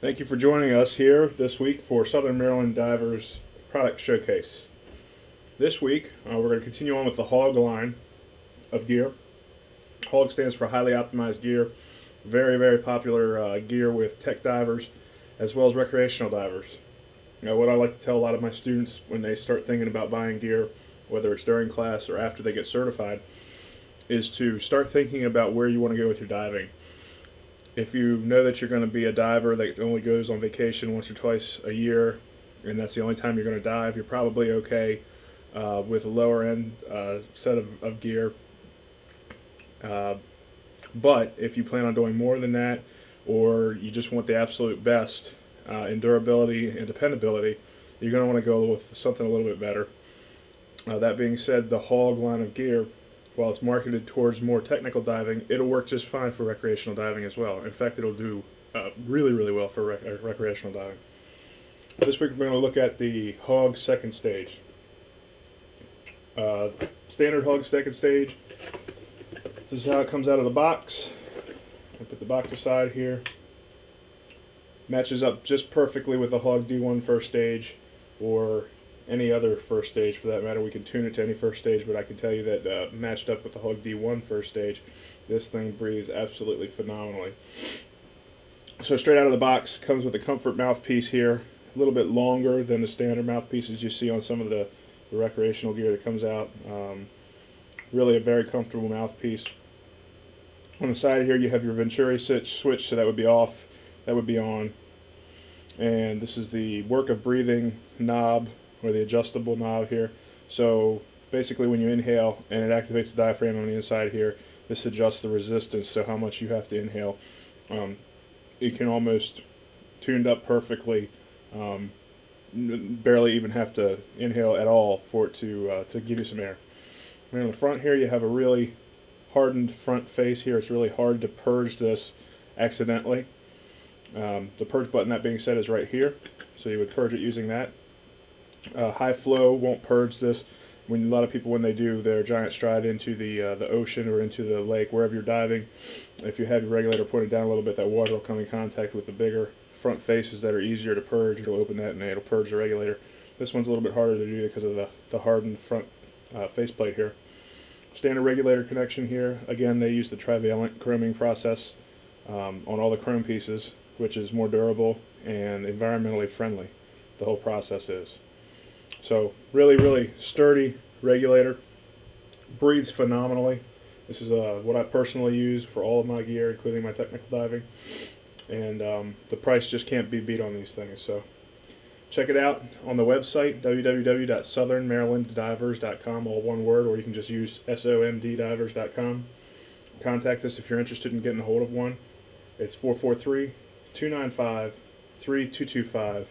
Thank you for joining us here this week for Southern Maryland Divers Product Showcase. This week we're going to continue on with the HOG line of gear. HOG stands for Highly Optimized Gear. Very popular gear with tech divers as well as recreational divers. What I like to tell a lot of my students when they start thinking about buying gear, whether it's during class or after they get certified, is to start thinking about where you want to go with your diving. If you know that you're going to be a diver that only goes on vacation once or twice a year, and that's the only time you're going to dive, you're probably okay with a lower end set of gear. But if you plan on doing more than that, or you just want the absolute best in durability and dependability, you're going to want to go with something a little bit better. That being said, the HOG line of gear, while it's marketed towards more technical diving, it'll work just fine for recreational diving as well. In fact, it'll do really well for recreational diving. This week we're going to look at the HOG second stage. Standard HOG second stage. This is how it comes out of the box. I put the box aside here. Matches up just perfectly with the HOG D1 first stage, or any other first stage for that matter. We can tune it to any first stage, but I can tell you that matched up with the HOG D1 first stage, this thing breathes absolutely phenomenally. So straight out of the box, comes with a comfort mouthpiece here, a little bit longer than the standard mouthpieces you see on some of the recreational gear that comes out. Really a very comfortable mouthpiece. On the side here you have your Venturi switch, so that would be off, that would be on. And this is the work of breathing knob, or the adjustable knob here. So basically when you inhale and it activates the diaphragm on the inside here, this adjusts the resistance, so how much you have to inhale. It can almost tuned up perfectly, barely even have to inhale at all for it to give you some air. And on the front here you have a really hardened front face here. It's really hard to purge this accidentally. The purge button, that being said, is right here, so you would purge it using that. High flow won't purge this. A lot of people, when they do their giant stride into the ocean or into the lake, wherever you're diving, if you have your regulator pointed down a little bit, that water will come in contact with the bigger front faces that are easier to purge. It'll open that and it'll purge the regulator. This one's a little bit harder to do because of the hardened front faceplate here. Standard regulator connection here. Again, they use the trivalent chroming process on all the chrome pieces, which is more durable and environmentally friendly. The whole process is. So really sturdy regulator, breathes phenomenally. This is what I personally use for all of my gear, including my technical diving, and the price just can't be beat on these things. So check it out on the website, www.southernmarylanddivers.com, all one word, or you can just use somddivers.com. Contact us if you're interested in getting a hold of one. It's 443-295-3225,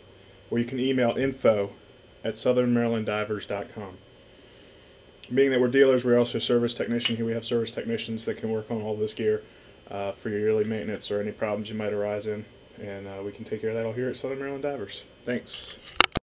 or you can email info@southernmarylanddivers.com. Being that we're dealers, we're also service technician here. We have service technicians that can work on all this gear for your yearly maintenance or any problems you might arise in, and we can take care of that all here at Southern Maryland Divers. Thanks.